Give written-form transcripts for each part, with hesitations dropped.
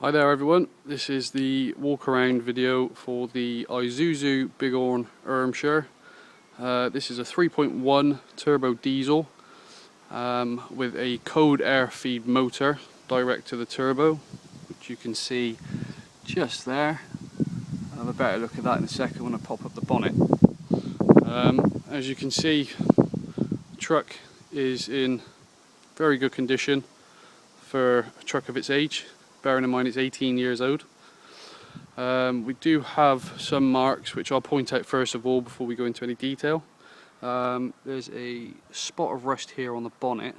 Hi there everyone, this is the walk around video for the Isuzu bighorn irmscher. This is a 3.1 turbo diesel with a cold air feed motor direct to the turbo, which you can see just there. I'll have a better look at that in a second when I pop up the bonnet. As you can see, the truck is in very good condition for a truck of its age. Bearing in mind it's 18 years old. We do have some marks which I'll point out first of all before we go into any detail. There's a spot of rust here on the bonnet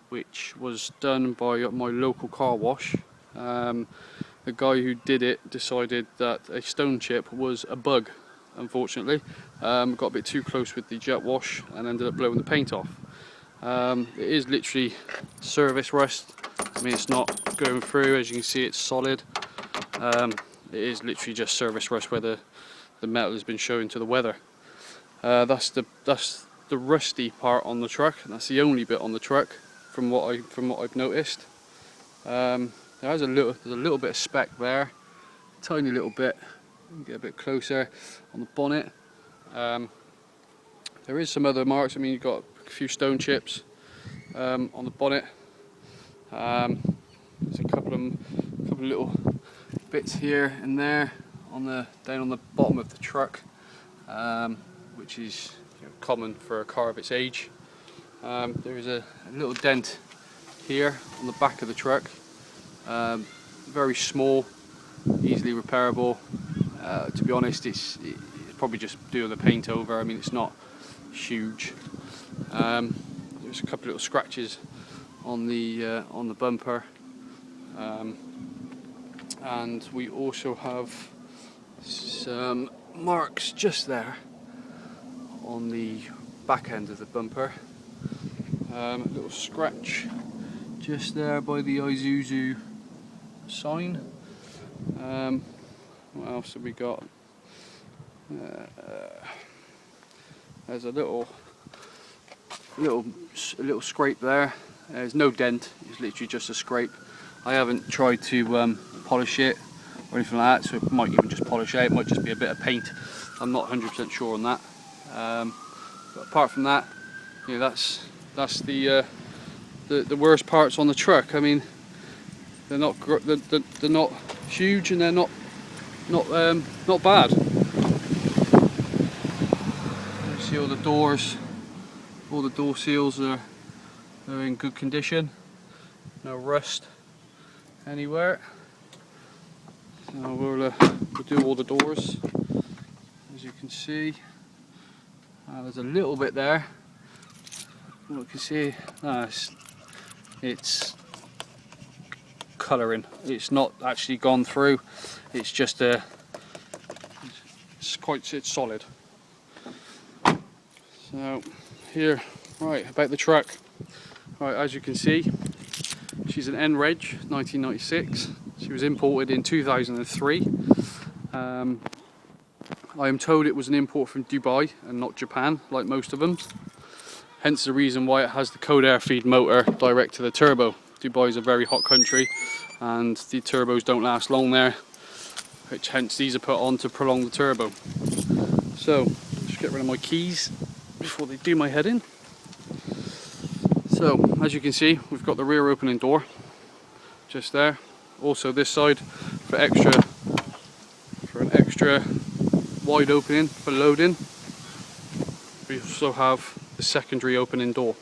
which was done by my local car wash. The guy who did it decided that a stone chip was a bug, unfortunately. Got a bit too close with the jet wash and ended up blowing the paint off. It is literally service rust. I mean, it's not going through, as you can see it's solid. It is literally just service rust where the metal has been shown to the weather. That's the rusty part on the truck, and that's the only bit on the truck from what I've noticed. There's a little bit of speck there, tiny little bit. Get a bit closer on the bonnet. There is some other marks. I mean, you've got a few stone chips on the bonnet. There's a couple of little bits here and there down on the bottom of the truck, which is common for a car of its age. There is a little dent here on the back of the truck, very small, easily repairable. To be honest, it's probably just doing the paint over. I mean, it's not huge. There's a couple of little scratches on the bumper, and we also have some marks just there on the back end of the bumper. A little scratch just there by the Isuzu sign. What else have we got? There's a little scrape there. There's no dent, it's literally just a scrape. I haven't tried to polish it or anything like that, so it might even just polish out. It might just be a bit of paint. I'm not 100% sure on that. But apart from that, that's the worst parts on the truck. I mean, they're not huge and they're not bad. You see all the doors, all the door seals are in good condition. No rust anywhere. So we'll do all the doors. As you can see, there's a little bit there. You can see it's colouring. It's not actually gone through. It's just it's solid. So here, right, about the truck. Right, as you can see, she's an N-Reg 1996. She was imported in 2003. I am told it was an import from Dubai and not Japan, like most of them. Hence the reason why it has the cold air feed motor direct to the turbo. Dubai is a very hot country and the turbos don't last long there, which hence these are put on to prolong the turbo. So, just get rid of my keys before they do my head in. So, as you can see, we've got the rear opening door just there. Also this side for an extra wide opening for loading. We also have the secondary opening door,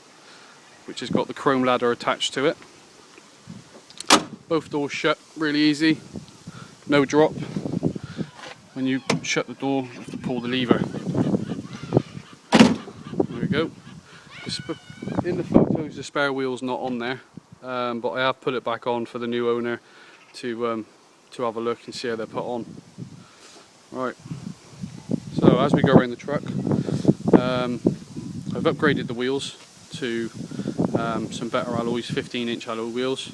which has got the chrome ladder attached to it. Both doors shut really easy, no drop. When you shut the door, you have to pull the lever. There we go. In the photos, the spare wheel's not on there, but I have put it back on for the new owner to have a look and see how they're put on. Right. So as we go around the truck, I've upgraded the wheels to some better alloys, 15-inch alloy wheels.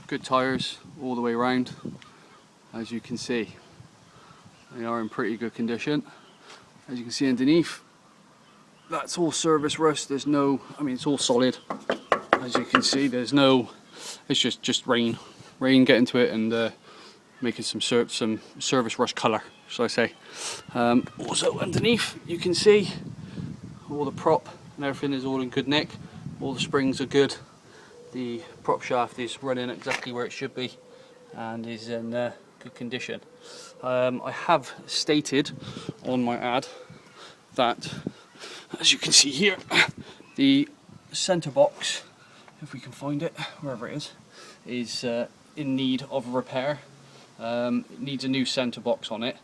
Good tyres all the way around. As you can see, they are in pretty good condition. As you can see underneath, that's all service rust. I mean, it's all solid. As you can see, it's just rain. rain get into it and making some service rush colour, shall I say. Also underneath you can see all the prop and everything is all in good nick. All the springs are good. The prop shaft is running exactly where it should be and is in good condition. I have stated on my ad that, as you can see here, the centre box, if we can find it, wherever it is in need of repair. It needs a new centre box on it,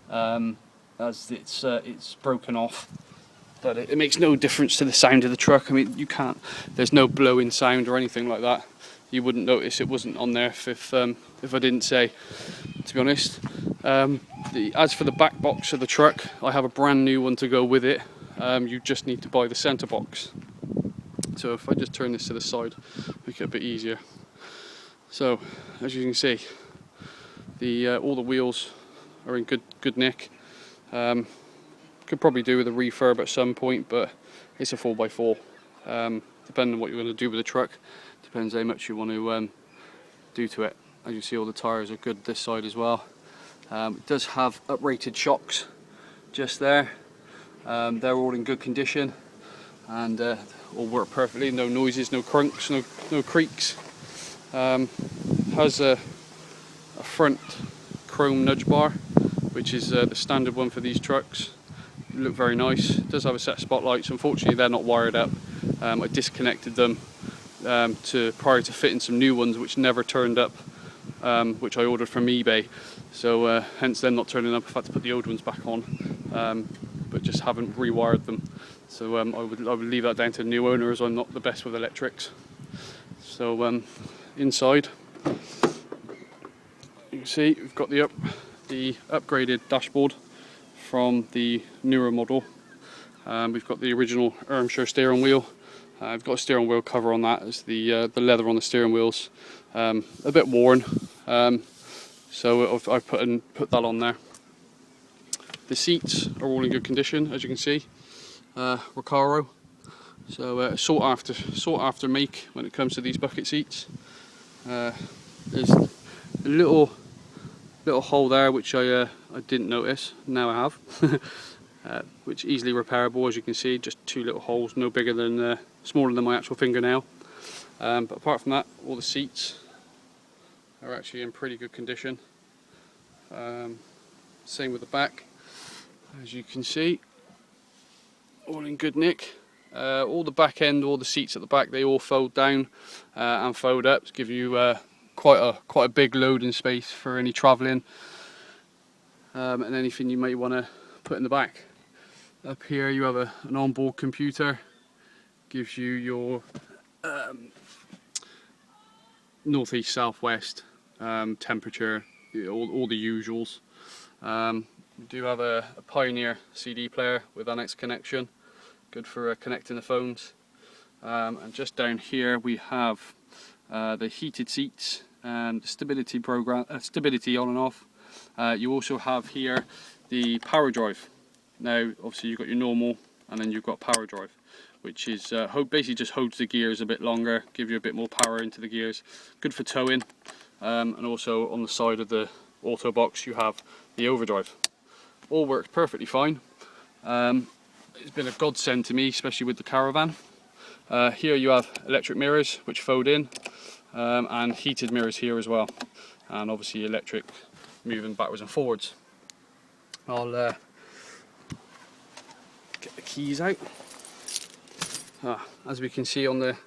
as it's broken off. But it makes no difference to the sound of the truck. I mean, there's no blowing sound or anything like that. You wouldn't notice it wasn't on there if I didn't say, to be honest. As for the back box of the truck, I have a brand new one to go with it. You just need to buy the centre box. So if I just turn this to the side, make it a bit easier. So as you can see, all the wheels are in good nick. Could probably do with a refurb at some point, but it's a 4x4. Depending on what you're going to do with the truck, depends how much you want to do to it. As you see, all the tyres are good this side as well. It does have uprated shocks just there. They're all in good condition and all work perfectly. No noises, no crunks, no creaks. Has a front chrome nudge bar, which is the standard one for these trucks. Look very nice. It does have a set of spotlights. Unfortunately, they're not wired up. I disconnected them prior to fitting some new ones, which never turned up, which I ordered from eBay. So hence them not turning up. I've had to put the old ones back on, but just haven't rewired them. So I would leave that down to the new owner, as I'm not the best with electrics. So inside, you can see we've got the upgraded dashboard from the newer model. We've got the original Irmscher steering wheel. I've got a steering wheel cover on that, as the leather on the steering wheel's a bit worn, so I've put that on there. The seats are all in good condition, as you can see. Recaro, so sought after make when it comes to these bucket seats. There's a little hole there which I didn't notice. Now I have. Which easily repairable, as you can see. Just two little holes, no bigger than smaller than my actual fingernail. But apart from that, all the seats are actually in pretty good condition. Same with the back, as you can see, all in good nick. All the back end, all the seats at the back, they all fold down and fold up to give you quite a big loading space for any travelling and anything you might want to put in the back. Up here you have an onboard computer, gives you your northeast, southwest temperature, all the usuals. We do have a Pioneer CD player with annex connection, good for connecting the phones. And just down here we have the heated seats and stability on and off. You also have here the power drive. Now obviously you've got your normal and then you've got power drive, which is basically just holds the gears a bit longer, give you a bit more power into the gears. Good for towing. And also on the side of the auto box you have the overdrive. All works perfectly fine. It's been a godsend to me, especially with the caravan. Here you have electric mirrors which fold in, and heated mirrors here as well, and obviously electric moving backwards and forwards. I'll get the keys out. As we can see on the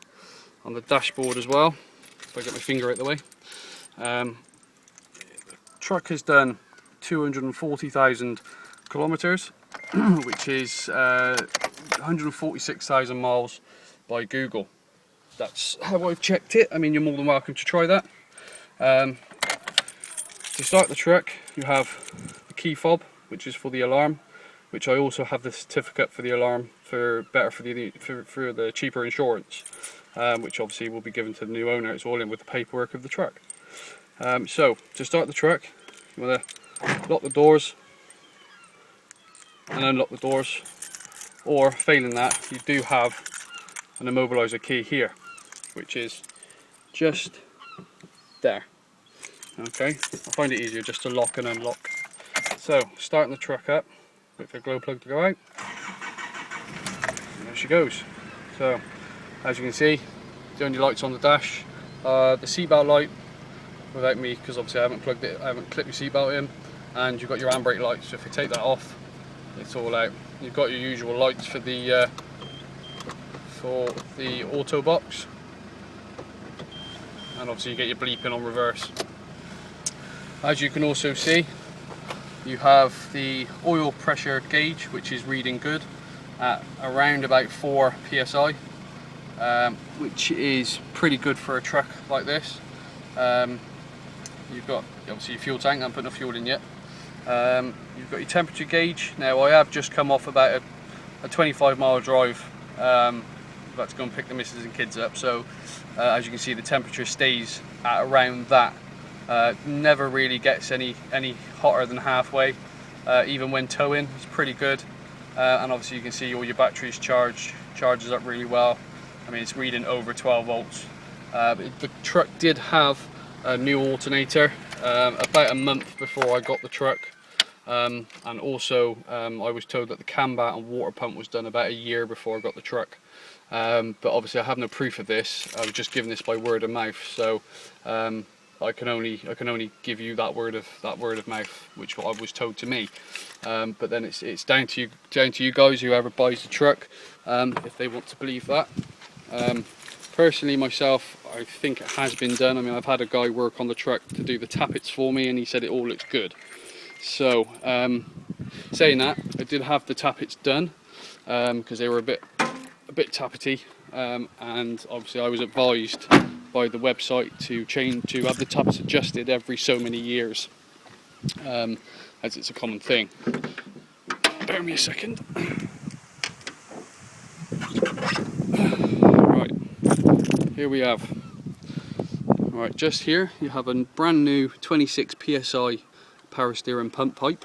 dashboard as well, if I get my finger out the way, the truck has done 240,000 kilometers, which is 146,000 miles by Google. That's how I've checked it. I mean, you're more than welcome to try that. To start the truck, you have the key fob, which is for the alarm, which I also have the certificate for the alarm for the cheaper insurance, which obviously will be given to the new owner. It's all in with the paperwork of the truck. So to start the truck, you want to lock the doors and unlock the doors, or failing that, you do have an immobiliser key here, which is just there. Okay, I find it easier just to lock and unlock. So, starting the truck up, wait for the glow plug to go out, and there she goes. So, as you can see, the only lights on the dash, the seatbelt light, without me, because obviously I haven't plugged it, I haven't clipped your seatbelt in, and you've got your handbrake lights. So if you take that off, it's all out. You've got your usual lights for the auto box, and obviously you get your bleeping on reverse. As you can also see, you have the oil pressure gauge, which is reading good at around about 4 psi, which is pretty good for a truck like this. You've got obviously your fuel tank. I haven't put no fuel in yet. You've got your temperature gauge. Now I have just come off about a 25-mile drive. About to go and pick the missus and kids up. So as you can see, the temperature stays at around that. Never really gets any hotter than halfway. Even when towing, it's pretty good. And obviously you can see all your batteries charges up really well. I mean, it's reading over 12 volts. The truck did have a new alternator about a month before I got the truck, and also I was told that the cambat and water pump was done about a year before I got the truck. But obviously I have no proof of this. I was just given this by word of mouth, so I can only give you that word of mouth, which I was told to me. But then it's down to you guys, whoever buys the truck, if they want to believe that. Personally, myself, I think it has been done. I mean, I've had a guy work on the truck to do the tappets for me, and he said it all looks good. So, saying that, I did have the tappets done because they were a bit tappety, and obviously I was advised by the website to have the tappets adjusted every so many years, as it's a common thing. Bear me a second. Right, here we have. Right, just here you have a brand new 26 psi power steering pump pipe.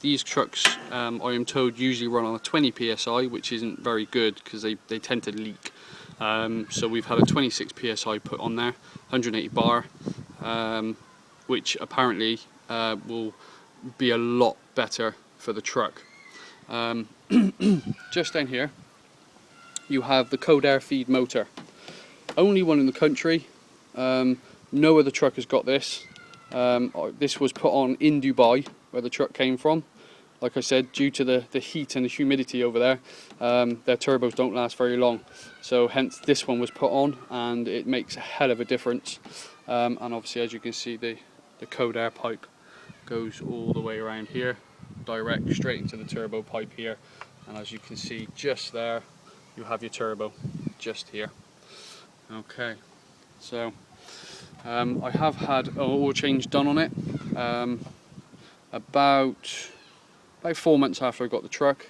These trucks, I am told, usually run on a 20 psi, which isn't very good because they tend to leak. So we've had a 26 psi put on there, 180 bar, which apparently will be a lot better for the truck. Just down here you have the cold air feed motor, only one in the country. No other truck has got this. This was put on in Dubai, where the truck came from. Like I said, due to the heat and the humidity over there, their turbos don't last very long. So hence this one was put on, and it makes a hell of a difference. And obviously, as you can see, the cold air pipe goes all the way around here, direct straight into the turbo pipe here. And as you can see just there, you have your turbo just here. Okay, so I have had an oil change done on it about 4 months after I got the truck,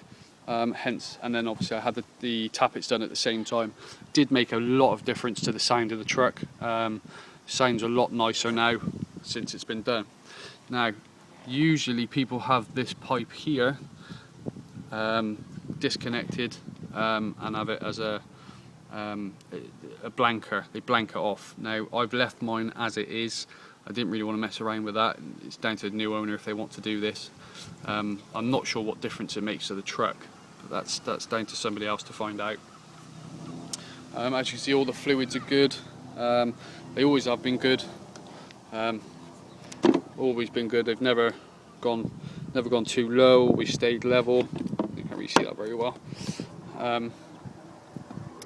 and then obviously I had the tappets done at the same time. Did make a lot of difference to the sound of the truck. Sounds a lot nicer now since it's been done. Now, usually people have this pipe here disconnected and have it as a blanker. They blank it off. Now I've left mine as it is. I didn't really want to mess around with that. It's down to the new owner if they want to do this. I'm not sure what difference it makes to the truck, but that's down to somebody else to find out. As you can see, all the fluids are good. They always have been good. Always been good. They've never gone too low. Always stayed level. You can't really see that very well.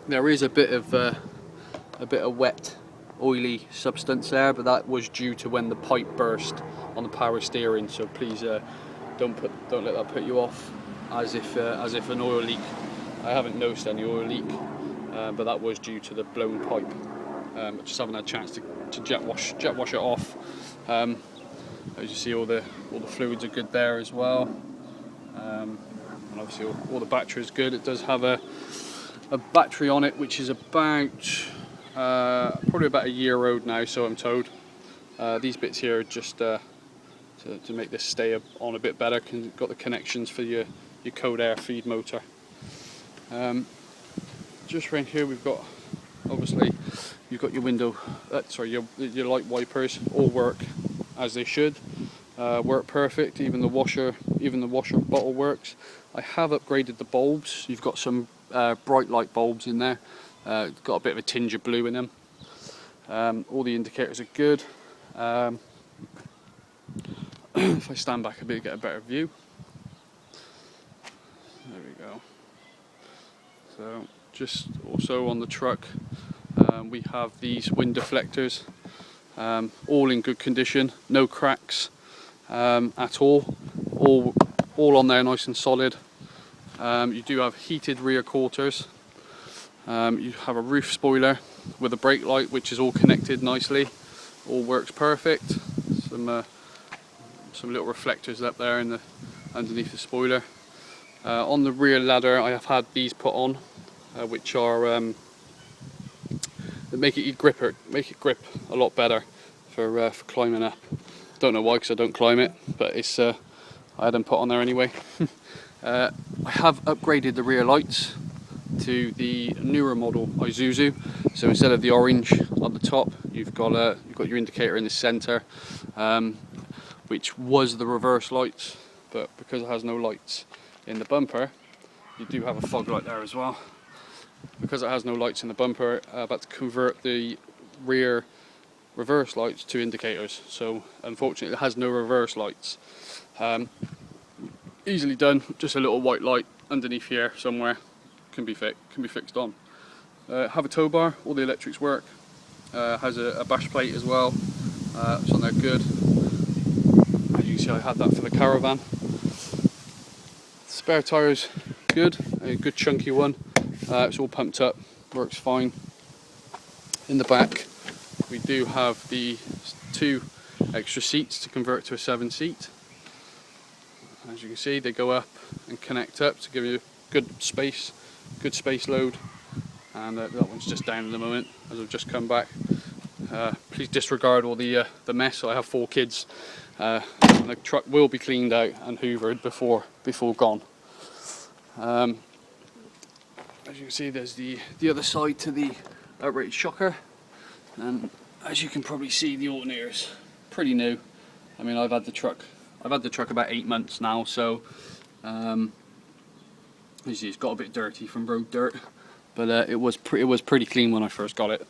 There is a bit of wet, oily substance there, but that was due to when the pipe burst on the power steering. So please don't let that put you off, as if an oil leak. I haven't noticed any oil leak, but that was due to the blown pipe. I just haven't had a chance to jet wash it off. As you see, all the fluids are good there as well, and obviously all the battery is good. It does have a battery on it which is about probably about a year old now, so I'm told. These bits here are just to make this stay on a bit better. Got the connections for your cold air feed motor. Just around here we've got obviously you've got your window, your light wipers all work as they should. Work perfect. Even the washer bottle works. I have upgraded the bulbs. You've got some bright light bulbs in there. Got a bit of a tinge of blue in them. All the indicators are good. If I stand back a bit, get a better view. There we go. So just also on the truck, we have these wind deflectors, all in good condition, no cracks at all on there, nice and solid. You do have heated rear quarters. You have a roof spoiler with a brake light, which is all connected nicely, all works perfect. Some little reflectors up there underneath the spoiler. On the rear ladder, I have had these put on, which are that make it grip a lot better for climbing up. Don't know why, because I don't climb it, but it's I had them put on there anyway. I have upgraded the rear lights to the newer model Isuzu. So instead of the orange on the top, you've got your indicator in the centre, which was the reverse lights, but because it has no lights in the bumper, you do have a fog light there as well. Because it has no lights in the bumper, I'm about to convert the rear reverse lights to indicators. So unfortunately, it has no reverse lights. Easily done. Just a little white light underneath here somewhere can be fixed on. Have a tow bar. All the electrics work. Has a bash plate as well. It's on there good. As you can see, I had that for the caravan. Spare tyres, good. A good chunky one. It's all pumped up. Works fine. In the back, we do have the 2 extra seats to convert to a 7-seat. As you can see, they go up and connect up to give you good space load. And that one's just down at the moment as I've just come back. Please disregard all the mess. I have 4 kids, and the truck will be cleaned out and hoovered before gone. As you can see, there's the other side to the outright shocker, and as you can probably see, the alternator's pretty new. I mean, I've had the truck about 8 months now, so you see it's got a bit dirty from road dirt, but it was pretty clean when I first got it.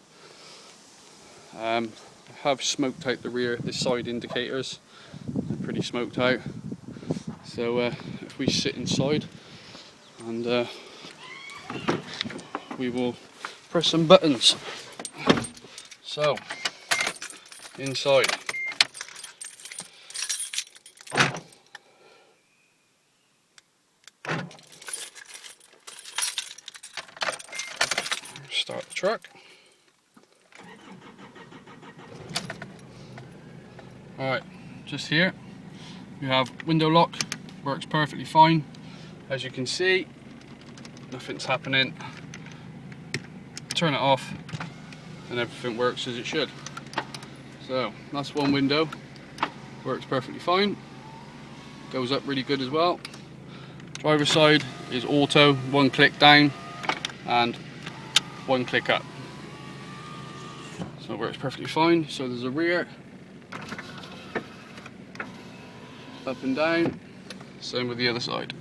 I have smoked out this side indicators. They're pretty smoked out. So if we sit inside and we will press some buttons. So inside. Start the truck. Alright, just here you have window lock, works perfectly fine. As you can see, nothing's happening. Turn it off and everything works as it should. So that's one window, works perfectly fine, goes up really good as well. Driver's side is auto, 1 click down and 1 click up. So it works perfectly fine. So there's a rear, up and down, same with the other side.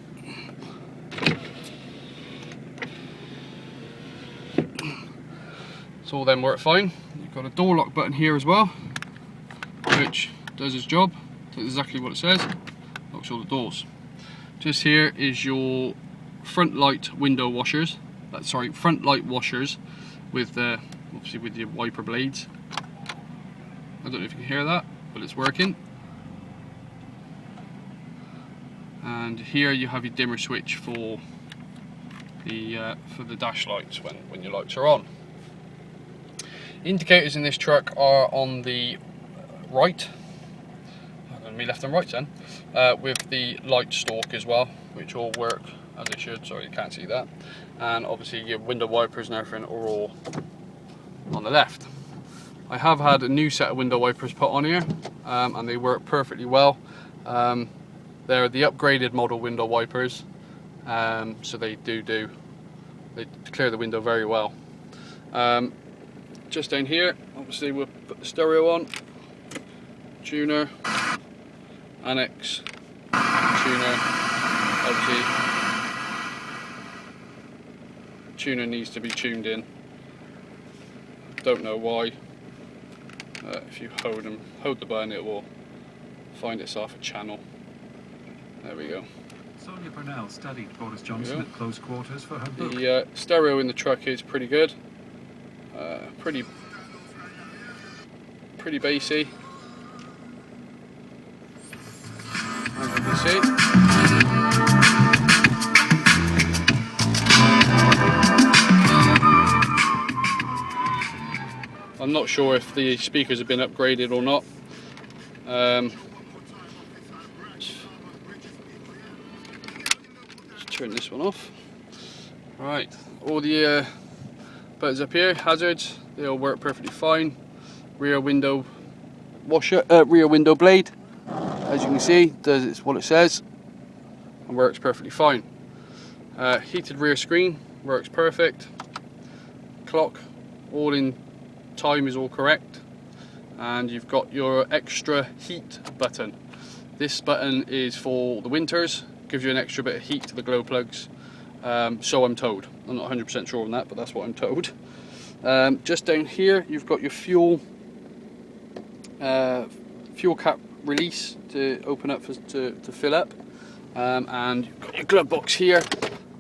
So all them work fine. You've got a door lock button here as well, which does its job, does exactly what it says, locks all the doors. Just here is your front light window washers, front light washers with obviously with your wiper blades. I don't know if you can hear that, but it's working. And here you have your dimmer switch for the dash lights when your lights are on. Indicators in this truck are on the right, on me left and right then, with the light stalk as well, which all work as it should. Sorry, you can't see that. And obviously your window wipers and everything are all on the left. I have had a new set of window wipers put on here, and they work perfectly well. They're the upgraded model window wipers, so they clear the window very well. just down here, obviously we'll put the stereo on, tuner, annex, tuner, obviously tuner needs to be tuned in, don't know why. If you hold the button, it will find itself a channel. There we go. Sonia Burnell studied Boris Johnson at close quarters for her book. The stereo in the truck is pretty good. Pretty bassy, as you can see. I'm not sure if the speakers have been upgraded or not. Let's turn this one off. Right, all the buttons up here, hazards, they all work perfectly fine. Rear window washer, rear window blade, as you can see, does what it says and works perfectly fine. Heated rear screen works perfect. Clock, all in time, is all correct. And you've got your extra heat button. This button is for the winters, gives you an extra bit of heat to the glow plugs. So I'm told. I'm not 100% sure on that, but that's what I'm told. Just down here, you've got your fuel cap release to open up to fill up, and you've got your glove box here,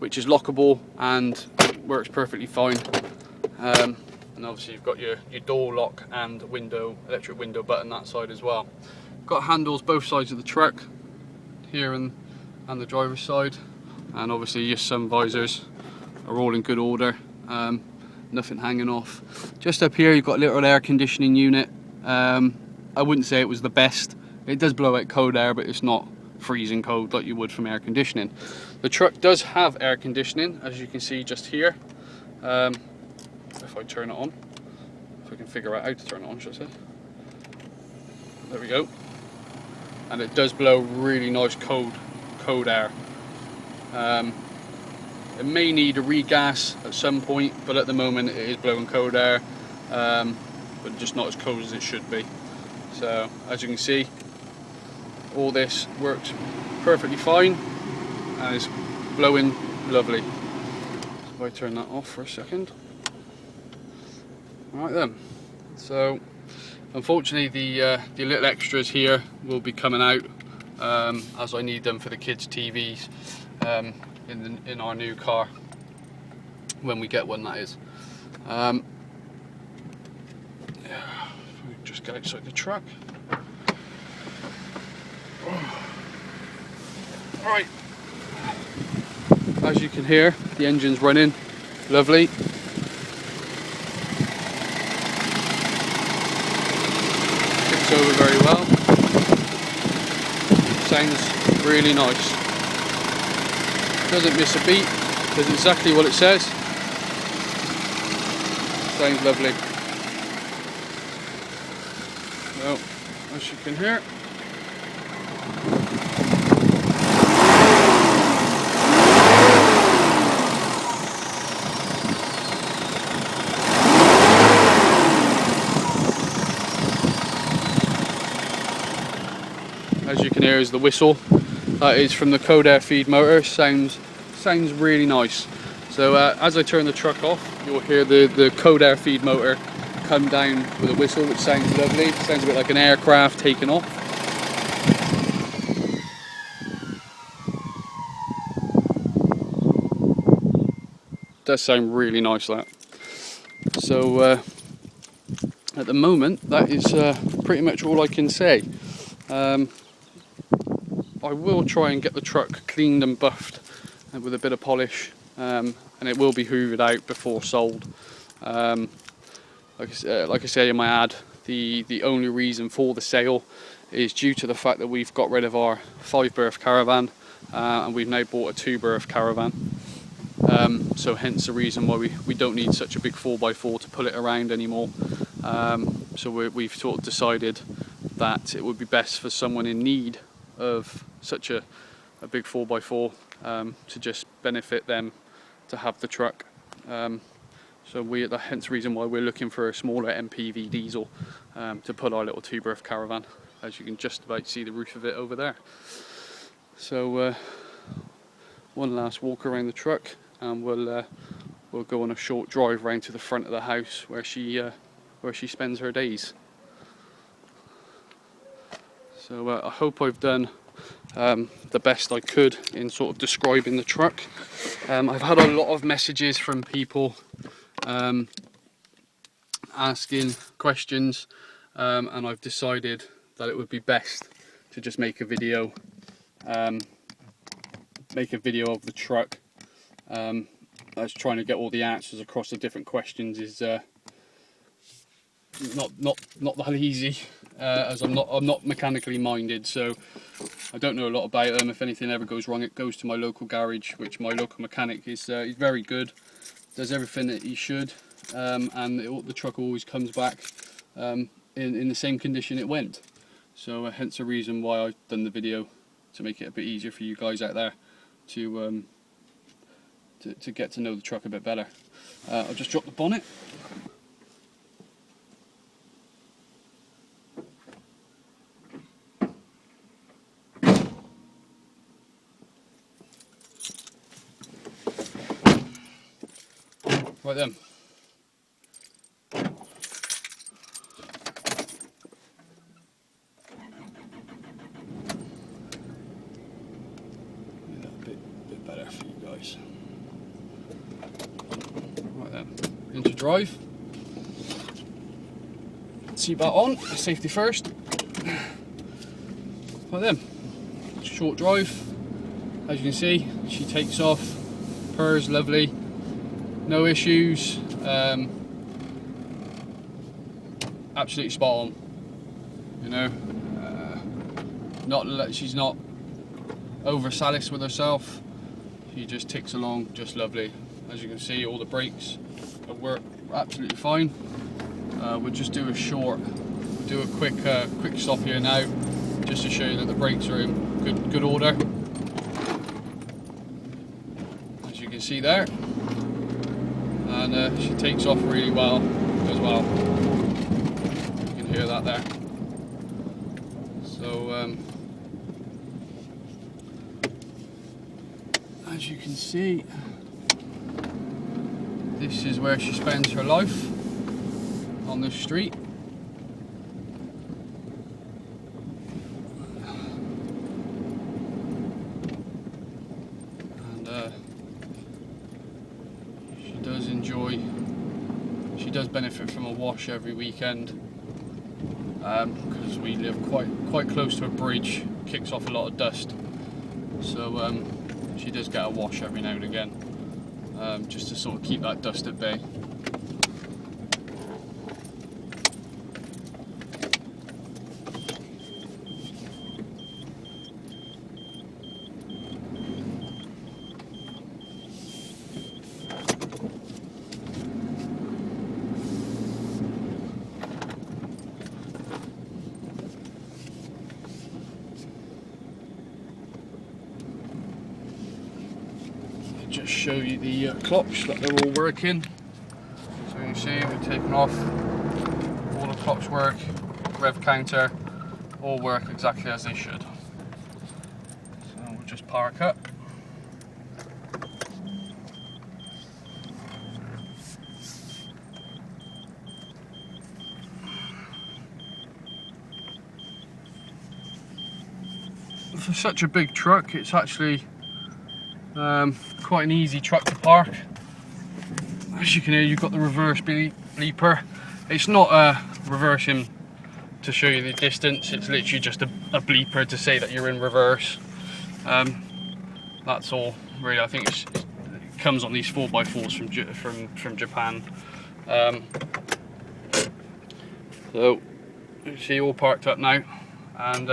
which is lockable and works perfectly fine. And obviously you've got your door lock and electric window button that side as well. Got handles both sides of the truck, here and the driver's side, and obviously your sun visors are all in good order. Nothing hanging off. Just up here you've got a little air conditioning unit. I wouldn't say it was the best. It does blow out cold air, but it's not freezing cold like you would from air conditioning. The truck does have air conditioning, as you can see just here. If I turn it on, if I can figure out how to turn it on, should I say. There we go. And it does blow really nice cold air. It may need a regas at some point, but at the moment it is blowing cold air, but just not as cold as it should be. So as you can see, all this works perfectly fine and is blowing lovely. So if I turn that off for a second. Alright then, so unfortunately the little extras here will be coming out, as I need them for the kids' TVs in our new car, when we get one, that is. Just get outside the truck. Right, as you can hear, the engine's running lovely. Ticks over very well. Sounds really nice. Doesn't miss a beat, does exactly what it says. Sounds lovely. Well, as you can hear, is the whistle. That is from the cold air feed motor. Sounds really nice. So as I turn the truck off, you'll hear the cold air feed motor come down with a whistle, which sounds lovely. Sounds a bit like an aircraft taking off. Does sound really nice, that. So at the moment, that is pretty much all I can say. I will try and get the truck cleaned and buffed with a bit of polish, and it will be hoovered out before sold. Like I say in my ad, the only reason for the sale is due to the fact that we've got rid of our 5-berth caravan, and we've now bought a 2-berth caravan. So hence the reason why we don't need such a big 4x4 to pull it around anymore. So we've sort of decided that it would be best for someone in need of such a big 4x4 to just benefit them to have the truck. So hence the reason why we're looking for a smaller MPV diesel to put our little two-berth caravan. As you can just about see the roof of it over there. So one last walk around the truck, and we'll go on a short drive round to the front of the house where she spends her days. So I hope I've done the best I could in sort of describing the truck. I've had a lot of messages from people asking questions, and I've decided that it would be best to just make a video of the truck. As trying to get all the answers across the different questions is not that easy, as I'm not mechanically minded, so I don't know a lot about them. If anything ever goes wrong, it goes to my local garage, which my local mechanic is he's very good, does everything that he should, and the truck always comes back in the same condition it went. So hence the reason why I've done the video, to make it a bit easier for you guys out there to get to know the truck a bit better. I'll just drop the bonnet. Right then. Bit better for you guys. Right then, into drive. Seatbelt on, safety first. Right then, short drive. As you can see, she takes off, purrs lovely, no issues, absolutely spot on. You know, she's not over salice with herself. She just ticks along just lovely. As you can see, all the brakes work absolutely fine. We'll just do a quick stop here now, just to show you that the brakes are in good order. As you can see there, and she takes off really well as well. You can hear that there. So as you can see, this is where she spends her life, on the street. And she does benefit from a wash every weekend, because we live quite close to a bridge, kicks off a lot of dust. So she does get a wash every now and again, just to sort of keep that dust at bay. Just show you the clocks, that they're all working. So you see we've taken off, all the clocks work, rev counter, all work exactly as they should. So we'll just park up. For such a big truck, it's actually quite an easy truck to park. As you can hear, you've got the reverse bleeper. It's not reversing to show you the distance, it's literally just a bleeper to say that you're in reverse. That's all really. I think it comes on these 4x4s from Japan. So you see, all parked up now, and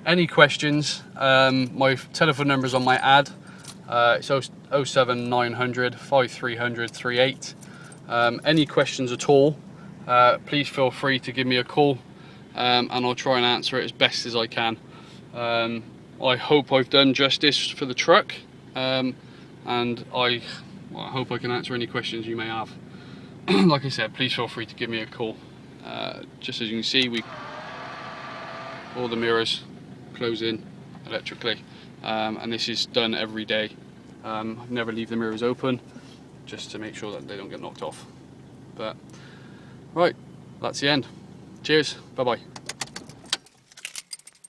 any questions, my telephone number is on my ad. It's 07900 5300 38. Any questions at all, please feel free to give me a call, and I'll try and answer it as best as I can. I hope I've done justice for the truck, and I hope I can answer any questions you may have. like I said, please feel free to give me a call. Just as you can see, all the mirrors close in electrically, and this is done every day. I never leave the mirrors open, just to make sure that they don't get knocked off. But right, that's the end. Cheers, bye bye.